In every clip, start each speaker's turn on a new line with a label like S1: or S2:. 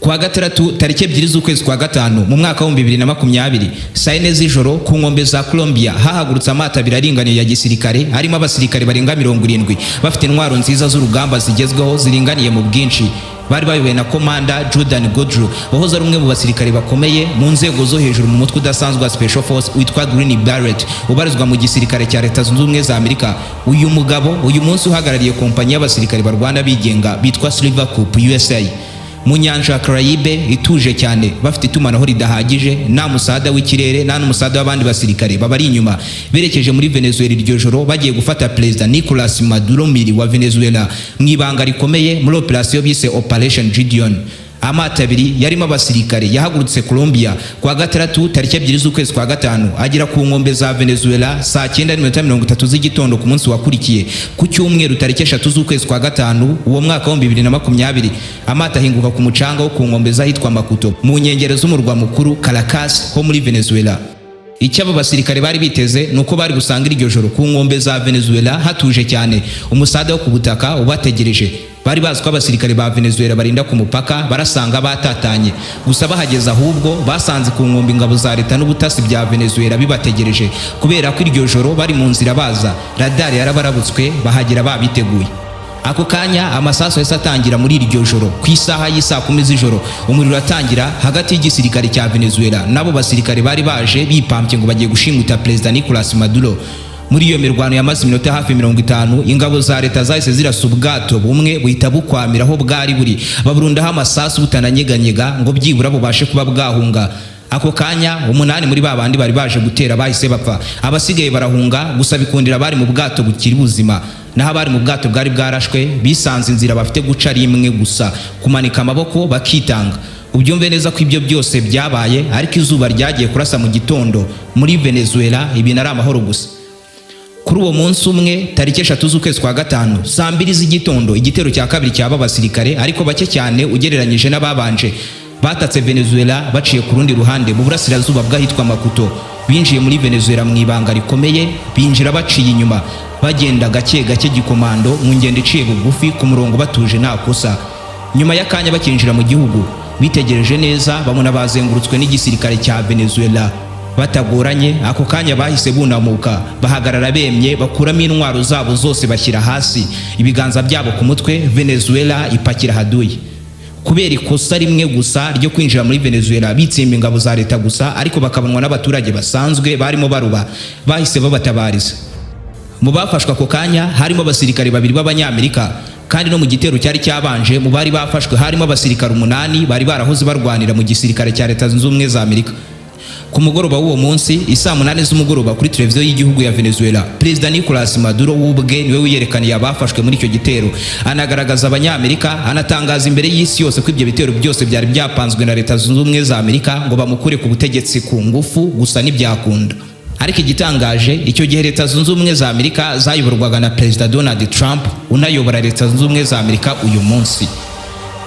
S1: Kwa gatandatu tariki 2 z'ukwezi kwa gatanu mu mwaka wa 2020 saa 4 z'ijoro ku nkombe za Colombia hahagurutse amato abiri aringaniye ya gisirikare harimo abasirikare barenga 70 bafite intwaro nziza z'urugamba zigezweho ziringaniye mu bwinshi. Bari bayobowe na komanda Jordan Godrew wahoze ari umwe mu basirikare bakomeye mu nzego zo hejuru mu mutwe udasanzwe wa Special Force witwa Green Beret ubarizwa mu gisirikare cya Leta Zunze Ubumwe za Amerika. Uyu mugabo uyu munsi uhagarariye kompanyi y'abasirikare ba Rwanda bigenga bitwa Silver Cup USA mu nyanja Caraïbe ituje cyane, bafite itumanaho ridahagije, nta musada w'ikirere nta n'umusada w'abandi basirikare babari inyuma. Berekeje muri Venezuela iryo joro bagiye gufata Perezida Nicolas Maduro wa Venezuela mu ibanga rikomeye muri operation bise Operation Gideon. Amato abiri yarimo abasirikare yahagurutse Colombia kwa gatandatu tariki 2 z'ukwezi kwa gatanu agera ku nkombe za Venezuela saa 9:30 z'igitondo ku munsi wakurikiye. Ku cyumweru tariki 3 z'ukwezi kwa gatanu uwo mwaka wa 2020 amato ahinguka ku mucanga wo ku nkombe zahitwa Macuto mu nkengero z'umurwa mukuru Caracas ho muri Venezuela. Icyo abo basirikare bari biteze nuko bari gusanga iryo joro ku nkombe za Venezuela hatuje cyane, umusada wo ku butaka ubategereje. Bari bazi ko abasirikare ba Venezuela barinda ku mupaka barasanga batatanye, gusa bahageze ahubwo basanze ku nkombe ingabo za leta n'ubutasi bya Venezuela bibategereje. Kubera ko iryo joro bari mu nzira baza, radar yarabarabutswe bahagera babiteguye. Ako kanya amasaso yose atangira muri iryo joro ku isaha y'isa 10 z'ijoro. Umuriro atangira hagati y'igisirikare cya Venezuela nabo basirikare bari baje bipampye ngo bagiye gushimuta Perezida Nicolas Maduro. Muri iyo mirwano yamaze iminota hafi 50 ingabo za leta zahise zirasa ubwato bumwe buhita bukwamira aho bwari buri, baburundaho amasasu butananyeganyega ngo byibura bubashe kuba bwahunga. Ako kanya 8 muri babandi bari baje gutera bahise bapfa, abasigaye barahunga gusa bikundira bari mu bwato bukiri buzima. Naho bari mu bwato bwari bwarashwe bisanze inzira bafite guca rimwe gusa, kumanika amaboko bakitanga. Ubyumve neza ko ibyo byose byabaye ariko izuba ryagiye kurasa mu gitondo muri Venezuela ibintu ari amahoro gusa. Kuri uwo munsi umwe tariki 3 z'ukwezi kwa gatanu saa 2 z'igitondo igitero cya kabiri cy'aba basirikare ariko bake cyane ugereranyije n'ababanje batatse Venezuela baciye ku rundi ruhande mu burasirazuba bwahitwa Macuto. Binjiye muri Venezuela mu ibanga rikomeye, binjira baciye inyuma bagenda gake gake gikomando mu ngendo iciye bugufi ku murongo batuje nta kosa. Nyuma y'akanya bakinjira mu gihugu bitegereje neza babona bazengurutswe n'igisirikare cya Venezuela. Batagoranye ako kanya bahise bunamuka bahagarara bemye bakuramo intwaro zabo zose bashyira hasi, ibiganza byabo ku mutwe. Venezuela ipakira haduye kubera ikosa rimwe gusa ryo kwinjira muri Venezuela bitsimba ingabo za leta gusa, ariko bakabanwa n'abaturage basanzwe barimo baruba, bahise babatabariza. Mu bafashwe ako kanya harimo abasirikare babiri b'Abanyamerika, kandi no mu gitero cyari cyabanje mu bari bafashwe harimo abasirikare 8 bari barahoze barwanira mu gisirikare cya Leta Zunze Ubumwe za Amerika. Ku mugoroba w'uwo munsi isaa 8 z'umugoroba kuri televiziyo y'igihugu ya Venezuela, Perezida Nicolas Maduro wubwe niwe wiyerekaniye abafashwe muri icyo gitero, anagaragaza Abanyamerika, anatangaza imbere y'isi yose ko ibyo bitero byose byari byapanzwe na Leta Zunze Ubumwe za Amerika ngo bamukure ku butegetsi ku ngufu, gusa ntibyakunda. Ariko igitangaje icyo gihe Leta Zunze Ubumwe za Amerika zayoborwaga na Perezida Donald Trump unayobora Leta Zunze Ubumwe za Amerika uyu munsi.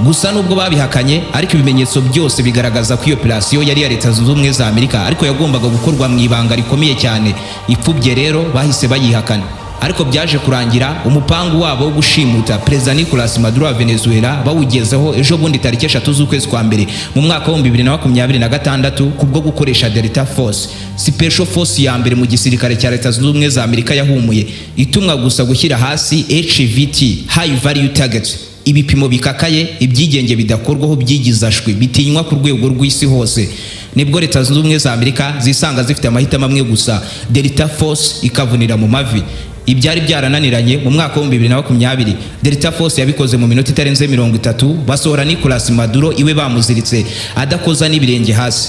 S1: Gusa nubwo babihakanye ariko ibimenyetso byose bigaragaza ko iyo operation yari ya Leta Zunze Ubumwe za Amerika ariko yagombaga gukorwa mu ibanga rikomeye cyane. Ipfubye rero bahise bayihakana, ariko byaje kurangira umupangu wabo wo gushimuta Perezida Nicolas Maduro wa Venezuela bawugezeho ejo bundi tariki 3 z'ukwezi kwa mbere mu mwaka wa 2026 kubwo gukoresha Delta Force, Special Force ya mbere mu gisirikare cya Leta Zunze Ubumwe za Amerika yahumuye, itumwa gusa gushyira hasi HVT High Value Targets, ibipimo bikakaye ibyigenge bidakorwaho byigizashwe bitinywa ku rwego rw'isi hose. Nibwo Leta Zunze Ubumwe za Amerika zisanga zifite amahitamo amwe gusa, Delta Force ikavunira mu mavi. Ibyari byarananiranye mu mwaka wa 2020 Delta Force yabikoze mu minota itarenze 30 basohora Nicolas Maduro iwe bamuziritse adakoza n'ibirenge hasi.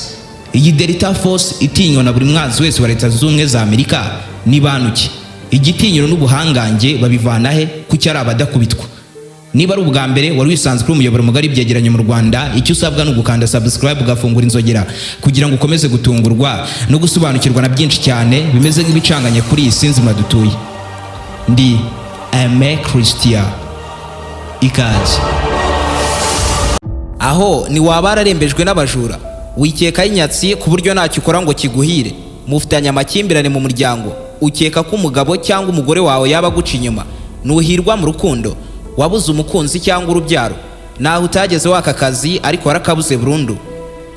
S1: Iyi Delta Force itinywa na buri mwanzi wese wa Leta Zunze Ubumwe za Amerika ni banuki. Igitinyiro n'ubuhangange babivana he kuki ari abadakubitwa? Niba ari ubwa mbere wari wisanzwe kuri umuyoboro mugari byegeranyo mu Rwanda, icyo usabwa no gukanda subscribe ugafungura inzogera kugira ngo ukomeze gutungurwa no gusobanukirwa na byinshi cyane bimeze nk'ibicanganye kuri iyi sinzi madutuye. Ndi Aime Christian ikaze. Aho ni wabara arembejwe n'abajura wikeka inyatsi ku buryo ntacyo ukora ngo kiguhire, mufitanye amakimbirane mu muryango, ukeka ko umugabo cyangwa umugore wawe yaba guca inyuma, nuhirwa mu rukundo, wabuze umukunzi cyangwa urubyaro, naho utageze waka kazi ariko warakabuze burundu.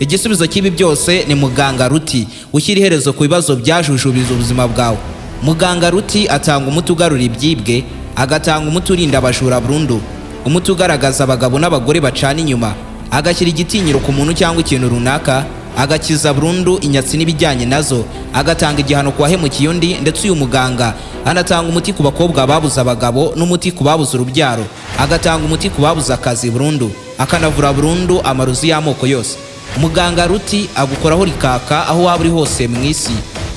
S1: Igisubizo cy'ibi byose ni muganga Ruti ushyira iherezo ku bibazo byajujubije ubuzima bwawe. Muganga Ruti atanga umuti ugarura ibyibwe, agatanga umuti urinda abajura burundu, umuti ugaragaza abagabo n'abagore bacana inyuma, agashyira igitinyiro ku muntu cyangwa ikintu runaka, agakiza burundu inyatsi n'ibijyanye nazo, agatanga igihano ku wahemukiye undi. Ndetse uyu muganga anatanga umuti ku bakobwa babuze abagabo n'umuti ku babuze urubyaro, agatanga umuti ku babuze akazi burundu, akanavura burundu amarozi y'amoko yose. Muganga Ruti agukoraho rikaka aho waba uri hose mu isi.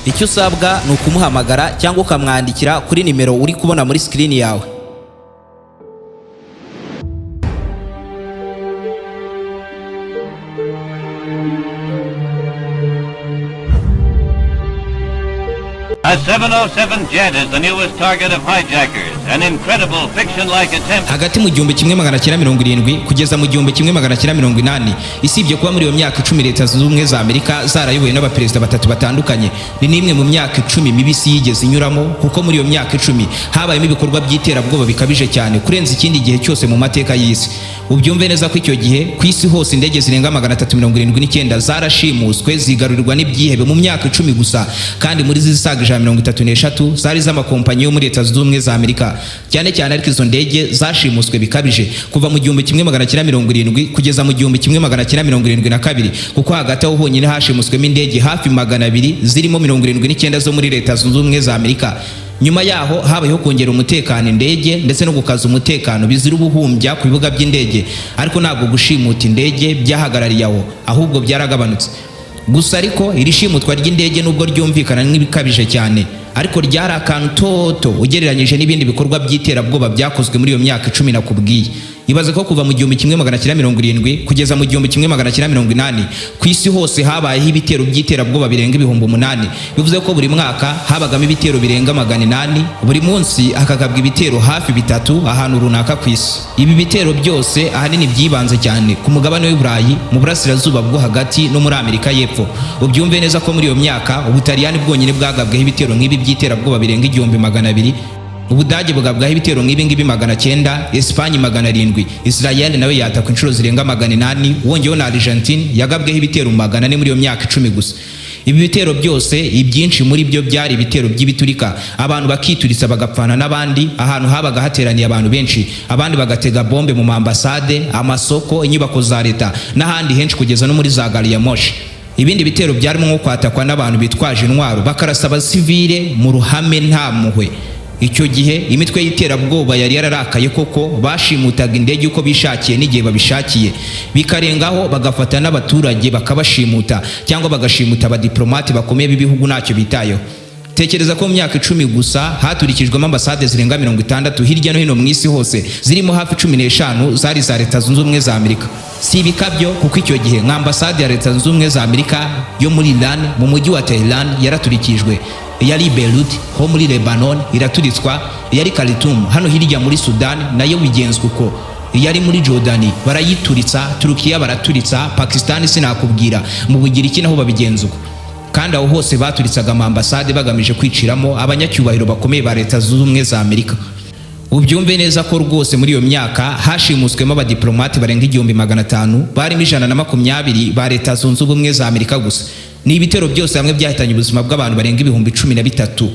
S1: Icyo usabwa ni ukumuhamagara cyangwa ukamwandikira kuri nimero uri kubona muri screen yawe.
S2: A 707 jet is the newest target of hijackers, an incredible fiction-like attempt.
S1: Hagati mu 1970 kugeza mu 1980, isibye kuba muri iyo myaka 10 leta zunze ubumwe za Amerika zarayoboye n'abaperezida batatu batandukanye, ni nimwe mu myaka 10 mibisi yigeze inyuramo, kuko muri iyo myaka 10 habayemo ibikorwa by'iterabwoba bikabije cyane kurenza ikindi gihe cyose mu mateka y'isi. Ubyumve neza ko icyo gihe ku isi hose indege zirenga 379 zarashimuswe zigarurirwa n'ibyihebe mu myaka 10 gusa, kandi muri zisaga 133 zari z'amakompanyi yo muri leta zunze ubumwe za Amerika. Cyane cyane ariko izo ndege zashimuswe bikabije kuva mu 1970 kugeza mu 1972, kuko hagati aho honyine hashimuswemo indege hafi 200 zirimo 79 zo muri leta zunze ubumwe za Amerika. Nyuma yaho habayeho kongera umutekano indege ndetse no gukaza umutekano bizira ubuhumbya ku bibuga by'indege, ariko ntabwo gushimuta indege byahagarariye aho, ahubwo byaragabanutse. Gusa ariko iri shimutwa ry'indege nubwo ryumvikana nk'ibikabije cyane, ariko ryari akantu toto ugereranyije n'ibindi bikorwa by'iterabwoba byakozwe muri iyo myaka 10 nakubwiye. Ibaze ko kuva mu 1970 kugeza mu 1980 ku isi hose habayeho ibitero by'iterabwoba birenga 8,000. Bivuze ko buri mwaka habagamo ibitero birenga 800, buri munsi hakagabwa ibitero hafi 3 ahantu runaka ku isi. Ibi bitero byose ahanini byibanze cyane ku mugabane w'Iburayi, mu burasirazuba bwo hagati no muri Amerika y'Epfo. Ubyumve neza ko muri iyo myaka Ubutaliyani bwonyine bwagabweho ibitero nk'ibi by'iterabwoba birenga 200,000, Ubudage bugabwaho ibitero nk'ibi 900, Espanye 700, Israel nawe yataka inshuro zirenga 800, wongeyeho na Argentine yagabweho ibitero 400 muri iyo myaka 10 gusa. Ibi bitero byose ibyinshi muri byo byari ibitero by'ibiturika, abantu bakituritsa bagapfana n'abandi, ahantu habaga hateraniye abantu benshi, abandi bagatega bombe mu ambasade, amasoko, inyubako za leta n'ahandi henshi kugeza no muri za gari ya moshi. Ibindi bitero byarimo nko kwatakwa n'abantu bitwaje intwaro bakarasa abasivile mu ruhame nta muhwe. Icyo gihe imitwe y'iterabwoba yari yararakaye koko, bashimutaga indege uko bishakiye n'igihe babishakiye, bikarengaho bagafata n'abaturage bakabashimuta cyangwa bagashimuta abadiplomate bakomeye b'ibihugu ntacyo bitayo. Tekereza ko mu myaka 10 gusa haturikijwemo ambasade zirenga 60 hirya no hino mu isi hose, zirimo hafi 15 zari za leta zunze ubumwe za Amerika. Si ibikabyo kuko icyo gihe nka ambasade ya leta zunze ubumwe za Amerika yo muri Iran mu mujyi wa Tehran yaraturikijwe, yari Beirut ho muri Lebanon iraturitswa, yari Khartoum hano hirya muri Sudan nayo bigenzwe uko, yari muri Jordani barayituritsa, Turukiya baraturitsa, Pakistan sinakubwira, mu Bugiriki naho babigenza uko. Kandi aho hose baturitsaga ambasade bagamije kwiciramo abanyacyubahiro bakomeye ba leta zunze ubumwe za Amerika. Ubyumve neza ko rwose muri iyo myaka hashimuswemo abadiplomate barenga 500, barimo 120 ba leta zunze ubumwe za Amerika gusa. Ni ibitero byose hamwe byahitanye ubuzima bw'abantu barenga 13,000.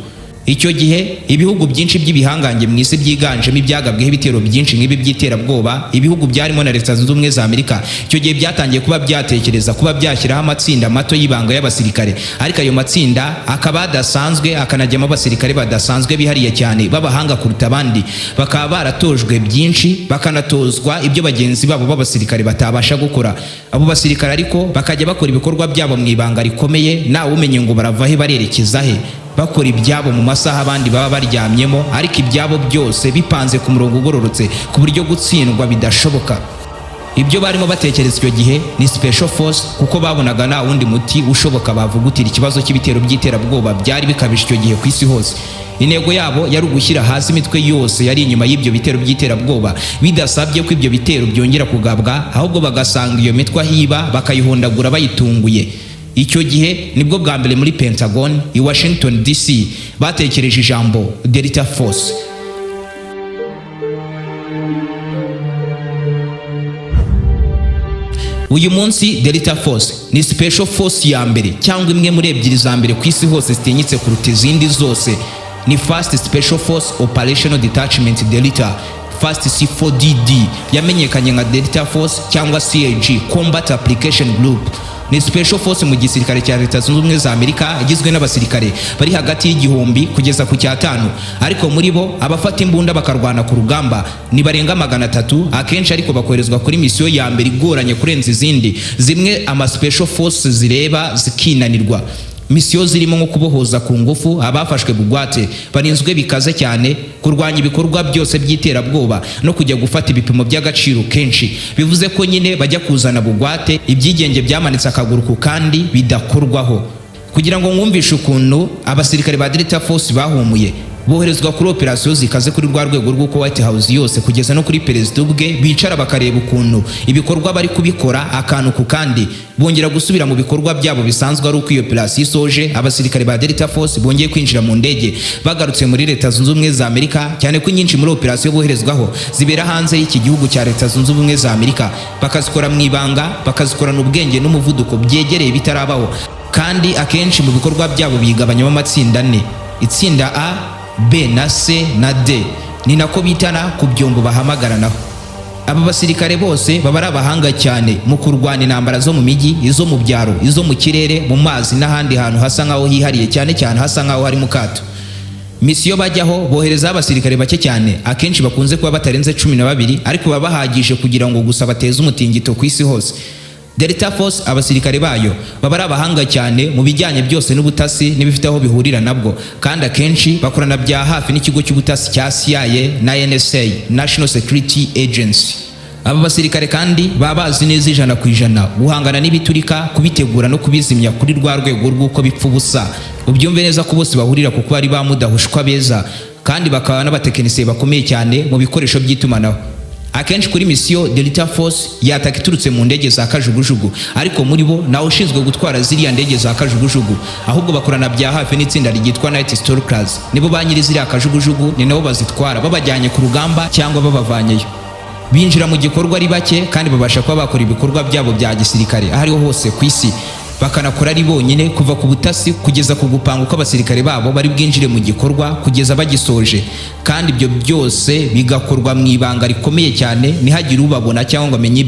S1: Icyo gihe ibihugu byinshi by'ibihangange mu isi byiganjemo ibyagabweho ibitero byinshi nk'ibi by'iterabwoba, ibihugu byarimo na leta zunze ubumwe za Amerika, icyo gihe byatangiye kuba byatekereza kuba byashyiraho amatsinda mato y'ibanga y'abasirikare, ariko ayo matsinda akaba adasanzwe, akanajyamo abasirikare badasanzwe bihariye cyane b'abahanga kuruta abandi, bakaba baratojwe byinshi bakanatozwa ibyo bagenzi babo b'abasirikare batabasha gukora. Abo basirikare ariko bakajya bakora ibikorwa byabo mu ibanga rikomeye, nawe umenye ngo baravahe barerekeza he, bakora ibyabo mu masaha abandi baba baryamyemo, ariko ibyabo byose bipanze ku murongo ugororotse ku buryo gutsindwa bidashoboka. Ibyo barimo batekereza icyo gihe ni special force, kuko babonaga nta wundi muti ushoboka bavugutira ikibazo cy'ibitero by'iterabwoba byari bikabije icyo gihe ku isi hose. Intego yabo yari ugushyira hasi imitwe yose yari inyuma y'ibyo bitero by'iterabwoba, bidasabye ko ibyo bitero byongera kugabwa, ahubwo bagasanga iyo mitwe ahiba bakayihondagura bayitunguye. Icyo gihe nibwo bwa mbere muri Pentagon i Washington DC batekereje ijambo Delta Force. Uyu munsi Delta Force ni special force ya mbere cyangwa imwe muri ebyiri za mbere ku isi hose zitinyitse kuruta izindi zose. Ni First Special Force Operational Detachment Delta, First C4DD, yamenyekanye nka Delta Force cyangwa CAG, Combat Application Group. Ni special force mu gisirikare cya Leta Zunze Ubumwe za Amerika, igizwe n'abasirikare bari hagati y'igihumbi kugeza ku cyatanu, ariko muri bo abafata imbunda bakarwana ku rugamba ni barenga 300, akenshi ariko bakoherezwa kuri misiyo ya mbere igoranye kurenza izindi, zimwe ama special force zireba zikinanirwa. Misiyo zirimo nko kubohoza ku ngufu abafashwe bugwate, barinzwe bikaze cyane, kurwanya ibikorwa byose by'iterabwoba no kujya gufata ibipimo by'agaciro kenshi. Bivuze ko nyine bajya kuzana bugwate ibyigenge byamanitse akaguru ku kandi bidakorwaho. Kugira ngo mwumvishe ukuntu abasirikare ba Delta Force bahumuye, boherezwa kuri operasiyo zikaze kuri rwa rwego rw'uko White House yose kugeza no kuri perezida ubwe bicara bakareba ukuntu ibikorwa bari kubikora akantu ku kandi, bongera gusubira mu bikorwa byabo bisanzwe. Ari uko iyo operasiyo isoje, abasirikare ba Delta Force bongeye kwinjira mu ndege bagarutse muri Leta Zunze Ubumwe za Amerika, cyane ko nyinshi muri operasiyo boherezwaho zibera hanze y'iki gihugu cya Leta Zunze Ubumwe za Amerika, bakazikora mu ibanga, bakazikorana ubwenge n'umuvuduko byegereye bitarabaho, kandi akenshi mu bikorwa byabo bigabanyamo amatsinda 4: itsinda A, B na C na D, ni nako bitana ku byombo bahamagaranaho. Aba basirikare bose baba ari abahanga cyane mu kurwana intambara zo mu mijyi, izo mu byaro, izo mu kirere, mu mazi n'ahandi hantu hasa nkaho hihariye, cyane cyane hasa nkaho hari mu kato. Misiyo bajyaho bohereza abasirikare bake cyane, akenshi bakunze kuba batarenze 12, ariko baba bahagije kugira ngo gusa bateze umutingito ku isi hose. Delta Force abasirikare bayo baba ari abahanga cyane mu bijyanye byose n'ubutasi n'ibifite aho bihurira nabwo, kandi akenshi bakorana bya hafi n'ikigo cy'ubutasi cya CIA na NSA, National Security Agency. Aba basirikare kandi baba bazi neza 100% guhangana n'ibiturika, kubitegura no kubizimya kuri rwa rwego rw'uko bipfa ubusa. Ubyumve neza ko bose bahurira kuko bari bamudahushwa beza, kandi bakaba n'abatekinisiye bakomeye cyane mu bikoresho by'itumanaho. Akenshi kuri misiyo Delta Force yataka iturutse mu ndege za kajugujugu, ariko muri bo nawe ushinzwe gutwara ziriya ndege za kajugujugu, ahubwo bakorana bya hafi n'itsinda ryitwa Night Stalkers. Nibo banyiri ziriya kajugujugu, ni nabo bazitwara babajyanye ku rugamba cyangwa babavanyeyo. Binjira mu gikorwa ari bake, kandi babasha kuba bakora ibikorwa byabo bya gisirikare ahariho hose ku isi, bakanakora ari bonyine kuva ku butasi kugeza ku gupanga uko abasirikare babo bari bwinjire mu gikorwa kugeza bagisoje, kandi ibyo byose bigakorwa mu ibanga rikomeye cyane, ntihagire ubabona cyangwa ngo amenye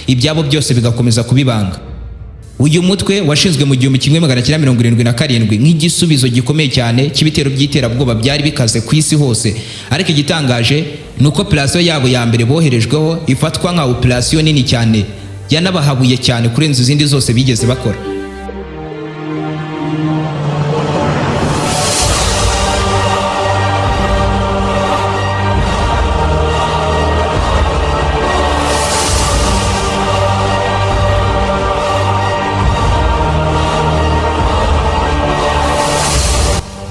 S1: ibyabo byose bigakomeza kubibanga. Uyu mutwe washinzwe mu 1977 nk'igisubizo gikomeye cyane cy'ibitero by'iterabwoba byari bikaze ku isi hose, ariko igitangaje nuko operasiyo yabo ya mbere boherejweho ifatwa nka operasiyo nini cyane, yanabahabuye cyane kurenza izindi zose bigeze bakora.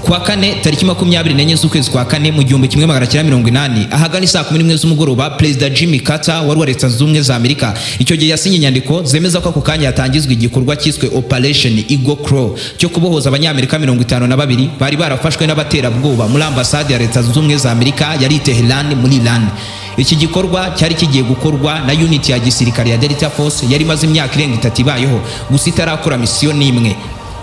S1: Kwa kane tariki 24 z'ukwezi kwa kane mu 1980 ahagana saa 11 z'umugoroba, Perezida Jimmy Carter wari wa Leta Zunze Ubumwe za Amerika icyo gihe yasinye inyandiko zemeza ko ako kanya yatangizwa igikorwa cyiswe Operation Eagle Claw cyo kubohoza abanyamerika 52 bari barafashwe n'abaterabwoba muri ambasade ya Leta Zunze Ubumwe za Amerika yari Tehran muri Iran. Iki gikorwa cyari kigiye gukorwa na unit ya gisirikare ya Delta Force yari maze imyaka irenga 3 ibayeho, gusa itarakora misiyo n'imwe.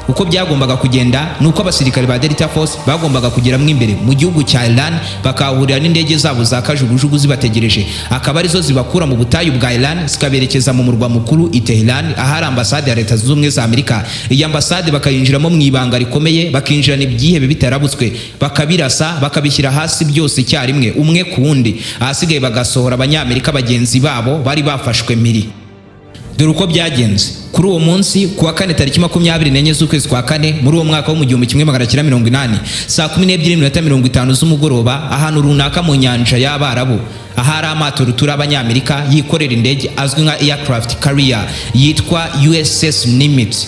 S1: Uko byagombaga kugenda nuko abasirikare ba Delta Force bagombaga kugeramo imbere mu gihugu cya Iran, bakahurira n'indege zabo za kajugujugu zibategereje, akaba arizo zibakura mu butayu bwa Iran zikaberekeza mu murwa mukuru i Tehran ahari ambasade ya Leta Zunze Ubumwe za Amerika. Iyi ambasade bakayinjiramo mu ibanga rikomeye, bakinjirana ibyihebe bitarabutswe, bakabirasa, bakabishyira hasi byose icyarimwe umwe ku wundi, ahasigaye bagasohora abanyamerika bagenzi babo bari bafashwe miri. Dore uko byagenze. Kuri uwo munsi kuwa kane tariki 24 z'ukwezi kwa kane muri uwo mwaka wo mu 1980 saa 12:50 z'umugoroba, ahantu runaka mu nyanja y'Abarabu, ahari amato rutura abanyamerika yikorera indege azwi nka aircraft carrier yitwa USS Nimitz.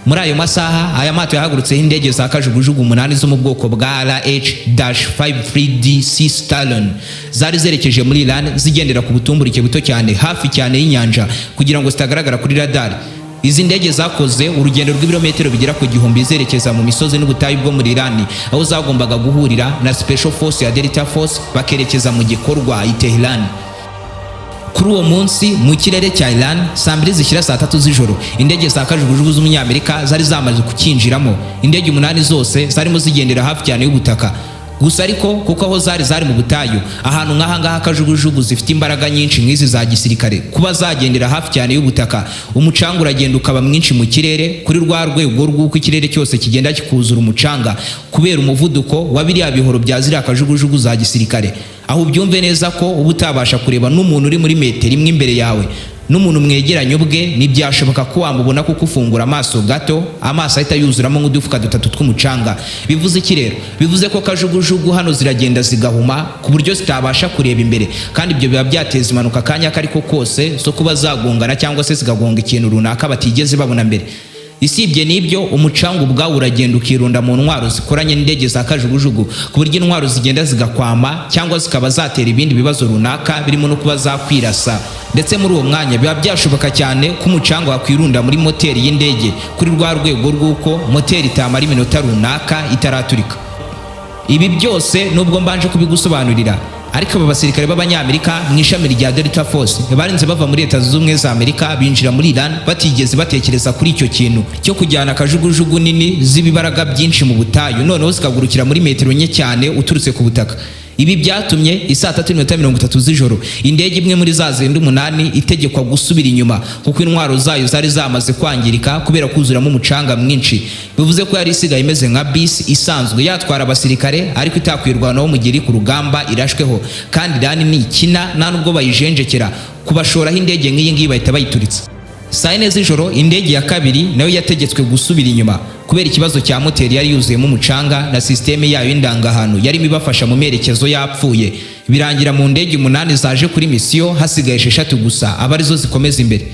S1: Muri ayo masaha aya mato yahagurutseho indege za kajugujugu 8 zo mu bwoko bwa RH-53DC Stallion, zari zerekeje muri Iran zigendera ku butumburike buto cyane hafi cyane y'inyanja kugira ngo zitagaragara kuri radar. Izi ndege zakoze urugendo rw'ibirometero bigera ku 1000 zerekeza mu misozi n'ubutayu bwo muri Iran, aho zagombaga guhurira na Special Force ya Delta Force bakerekeza mu gikorwa i Tehran. Kuri uwo munsi mu kirere cya Iran saa 2 zishyira saa 3 z'ijoro indege za kajugujugu z'umunyamerika zari zamaze kukinjiramo. Indege 8 zose zarimo zigendera hafi cyane y'ubutaka. Gusa ariko kuko aho zari mu butayu ahantu nk'aha ngaha kajugujugu zifite imbaraga nyinshi nk'izi za gisirikare, kuba zagendera hafi cyane y'ubutaka umucanga uragenda ukaba mwinshi mu kirere kuri rwa rwego rw'uko ikirere cyose kigenda kikuzura umucanga kubera umuvuduko wa biriya bihoro bya ziriya kajugujugu za gisirikare. Aho ubyumve neza ko uba utabasha kureba n'umuntu uri muri metero imwe imbere yawe, n'umuntu mwegeranye ubwe ntibyashoboka ko wamubona kuko ufungura amaso gato amaso ahita yuzuramo nk'udufuka 3 tw'umucanga. Bivuze iki rero? Bivuze ko kajugujugu hano ziragenda zigahuma ku buryo zitabasha kureba imbere, kandi ibyo biba byateza impanuka kanya kariko kose so kuba zagongana cyangwa se zigagonga ikintu runaka batigeze babona mbere. Isibye n'ibyo umucanga ubwawo uragenda ukirunda mu ntwaro zikoranye n'indege za kajugujugu ku buryo intwaro zigenda zigakwama cyangwa zikaba zatera ibindi bibazo runaka birimo no kuba zakwirasa. Ndetse muri uwo mwanya biba byashoboka cyane ko umucanga wakwirunda muri moteri y'indege kuri rwa rwego rw'uko moteri itamara iminota runaka itaraturika. Ibi byose nubwo mbanje kubigusobanurira, ariko aba basirikare b'abanyamerika mu ishami rya Delta Force barinze bava muri Leta Zunze Ubumwe za Amerika binjira muri Iran batigeze batekereza kuri icyo kintu cyo kujyana kajugujugu nini z'ibibaraga byinshi mu butayu noneho zikagurukira muri metero nke cyane uturutse ku butaka. Ibi byatumye isaa 3:30 z'ijoro indege imwe muri za zindi 8 itegekwa gusubira inyuma kuko intwaro zayo zari zamaze kwangirika kubera kuzuramo umucanga mwinshi. Bivuze ko yari isigaye imeze nka bisi isanzwe yatwara abasirikare ariko itakwirwanaho mu gihe ku rugamba irashweho, kandi Iran ni ikina nta nubwo bayijenjekera kubashoraho indege nk'iyi ngiyi bahita bayituritsa. Saa 4 z'ijoro indege ya kabiri nayo yategetswe gusubira inyuma kubera ikibazo cya moteri yari yuzuyemo umucanga na systeme yayo y'indangahantu yarimo ibafasha mu merekezo yapfuye. Birangira mu ndege 8 zaje kuri misiyo hasigaye 6 gusa abarizo zikomeza imbere.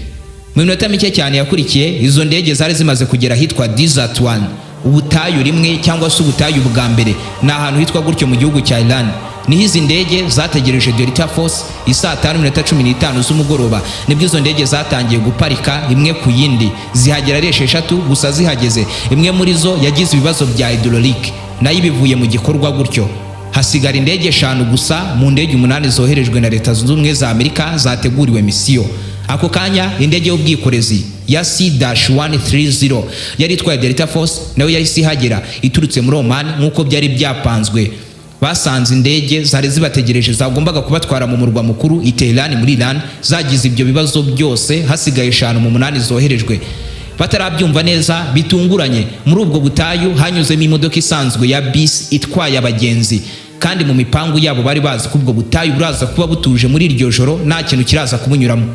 S1: Mu minota mike cyane yakurikiye izo ndege zari zimaze kugera hitwa Desert 1, ubutayu rimwe cyangwa se ubutayu bwa mbere, na ahantu hitwa gutyo mu gihugu cya Iran. Niho izi ndege zategereje Delta Force isaa 5:15 z'umugoroba nibwo izo ndege zatangiye guparika imwe ku yindi. Zihagera ari 6 gusa zihageze imwe muri zo yagize ibibazo bya hydraulic nayo bivuye mu gikorwa gutyo. Hasigara indege 5 gusa mu ndege 8 zoherejwe na Leta Zunze Ubumwe za Amerika zateguriwe misiyo. Ako kanya indege y'ubwikorezi ya C-130 yari itwaye Delta Force nayo yahise ihagera iturutse muri Oman nk'uko byari byapanzwe. Basanze indege zari zibategereje zagombaga kubatwara mu murwa mukuru i Tehran muri Iran zagize ibyo bibazo byose, hasigaye 5 mu 8 zoherejwe. Batarabyumva neza bitunguranye muri ubwo butayu hanyuzemo imodoka isanzwe ya bisi itwaye abagenzi, kandi mu mipangu yabo bari bazi ko ubwo butayu buraza kuba butuje muri iryo joro nta kintu kiraza kubunyuramo.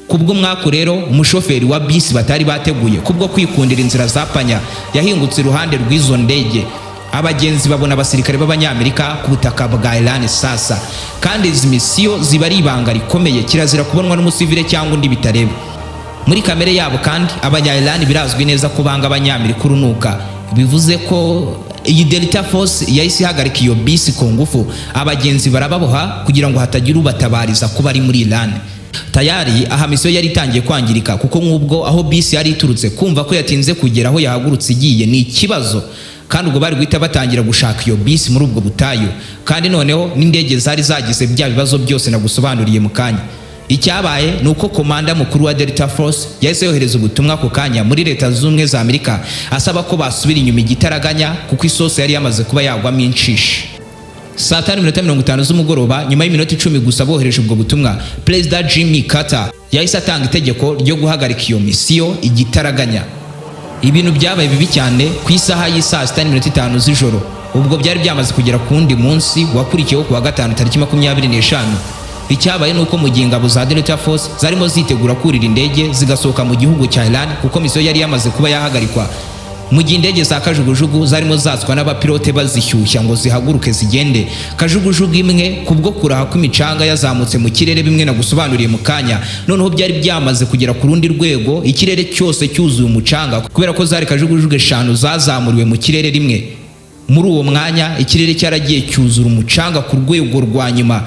S1: Kubwo mwako rero umushoferi wa bisi batari bateguye kubwo kwikundira inzira zapanya yahingutse iruhande rw'izo ndege. Abagenzi babona abasirikare b'abanyamerika ku butaka bwa Iran sasa, kandi izi misiyo ziba ari ibanga rikomeye, kirazira kubonwa n'umusivile cyangwa undi bitareba. Muri kamere yabo kandi abanya-Iran birazwi neza ko banga abanyamerika urunuka. Bivuze ko iyi Delta Force yahise ihagarika iyo bisi ku ngufu, abagenzi barababoha kugira ngo hatagira ubatabariza kuba ari muri Iran. Tayari aha misiyo yari itangiye kwangirika kuko nk'ubwo aho bisi yari iturutse kumva ko yatinze kugera aho yahagurutse igiye ni ikibazo, kandi ubwo bari guhita batangira gushaka iyo bisi muri ubwo butayu, kandi noneho n'indege zari zagize bya bibazo byose nagusobanuriye mu kanya. Icyabaye nuko komanda mukuru wa Delta Force yahise yohereza ubutumwa ku kanya muri Leta Zunze Ubumwe za Amerika asaba ko basubira inyuma igitaraganya kuko isose yari yamaze kuba yagwamo inshishi. Saa 5:50 z'umugoroba nyuma y'iminota 10 gusa bohereje ubwo butumwa, Perezida Jimmy Carter yahise atanga itegeko ryo guhagarika iyo misiyo igitaraganya. Ibintu byabaye bibi cyane ku isaha y'isa 6:05 z'ijoro. Ubwo byari byamaze kugera ku wundi munsi wakurikiyeho ku wa gatanu tariki 25. Icyabaye nuko mu gihe ingabo za Delta Force zarimo zitegura kurira indege zigasohoka mu gihugu cya Iran kuko misiyo yari yamaze kuba yahagarikwa, mu gihe indege za kajugujugu zarimo zatswa n'abapilote bazishyushya ngo zihaguruke zigende. Kajugujugu imwe kubwo kuraha kw'imicanga yazamutse mu kirere bimwe na gusobanuriye mu kanya, noneho byari byamaze kugera ku rundi rwego, ikirere cyose cyuzuye umucanga kubera ko zari kajugujugu 5 zazamuriwe mu kirere rimwe. Muri uwo mwanya ikirere cyaragiye cyuzura umucanga ku rwego rwa nyuma.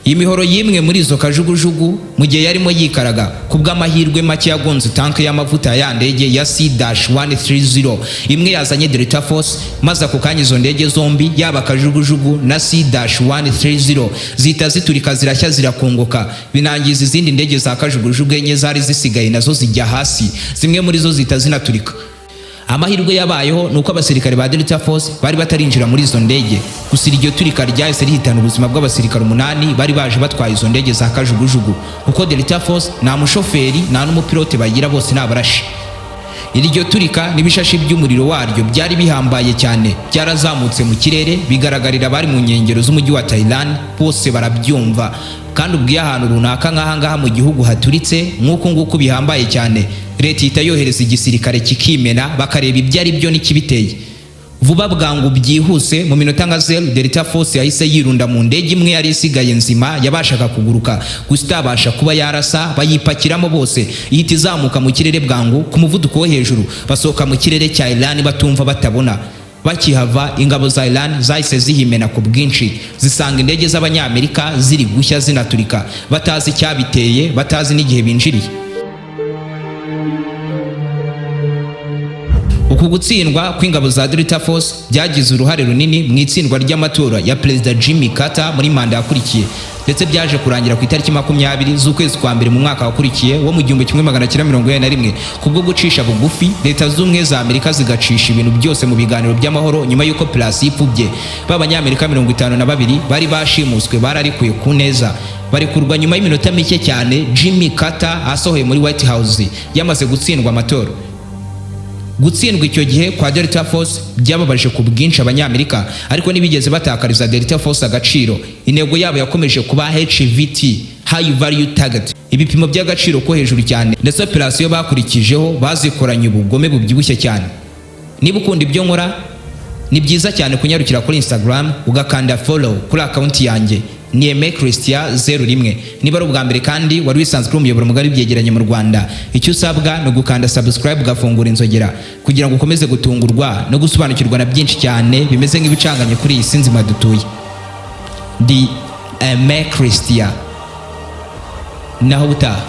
S1: iyi mihoro yimwe muri izo kajugujugu mu gihe yarimo yikaraga kubw'amahirwe make yagonze tanke y'amavuta ya ndege ya C-130 imwe yazanye Delta Force, maze ako kanya izo ndege zombi yaba kajugujugu na C-130 zita ziturika zirashya zirakongoka, binangiza izindi ndege za kajugujugu enye zari zisigaye nazo zijya hasi, zimwe muri zo zita zinaturika. Amahirwe yabayeho nuko abasirikare ba Delta Force bari batarinjira muri izo ndege, gusa iryo turika ryahise rihitana ubuzima bw'abasirikare 8 bari baje batwaye izo ndege za kajugujugu, kuko Delta Force nta mushoferi nta n'umupilote bagira, bose n'abarashi. Iryo turika n'ibishashi by'umuriro waryo byari bihambaye cyane, byarazamutse mu kirere bigaragarira bari mu nkengero z'umujyi wa Thailand, bose barabyumva. Kandi ubwiye ahantu runaka nk'ahangaha mu gihugu haturitse nk'uko nguko bihambaye cyane, leta ihita yohereza igisirikare kikimena bakareba ibyo ari byo n'ikibiteye. Vuba bwangu byihuse mu minota nka 0 Delta Force yahise yirunda mu ndege imwe yari isigaye nzima yabashaga kuguruka, gusa itabasha kuba yarasa, bayipakiramo bose, ihita izamuka mu kirere bwangu ku muvuduko wo hejuru, basohoka mu kirere cya Iran batumva batabona. Bakihava ingabo za Iran zahise zihimena ku bwinshi, zisanga indege z'Abanyamerika ziri gushya zinaturika, batazi icyabiteye, batazi n'igihe binjiriye. Uku gutsindwa kw'ingabo za Delta Force byagize uruhare runini mu itsindwa ry'amatora ya Perezida Jimmy Carter muri manda yakurikiye, ndetse byaje kurangira ku itariki 20 z'ukwezi kwa mbere mu mwaka wakurikiye wo mu 1991 kubwo gucisha bugufi Leta z'Ubumwe za Amerika zigacisha ibintu byose mu biganiro by'amahoro nyuma y'uko Plasi ipfubye. B'Abanyamerika 52 bari bashimuswe bararikuye ku neza, barikurwa nyuma y'iminota mike cyane Jimmy Carter asohoye muri White House yamaze gutsindwa amatora. Gutsindwa icyo gihe kwa Delta Force byababaje ku bwinshi Abanyamerika, ariko nibigeze batakariza Delta Force agaciro. Intego yabo yakomeje kuba HVT, High Value Target, ibipimo by'agaciro ko hejuru cyane, ndetse operasiyo bakurikijeho bazikoranye ubugome bubyibushye cyane. Niba ukunda ibyo nkora, ni byiza cyane kunyarukira kuri Instagram ugakanda follow kuri account yanjye ni Aime Christian 01. Niba ari ubwa mbere kandi wari wisanzwe uri umuyoboro mugari w'ibyegeranyo mu Rwanda, icyo usabwa no gukanda subscribe ugafungura inzogera kugira ngo ukomeze gutungurwa no gusobanukirwa na byinshi cyane bimeze nk'ibicanganye kuri iyi si nzima dutuye. Ndi Aime Christian, naho butaha.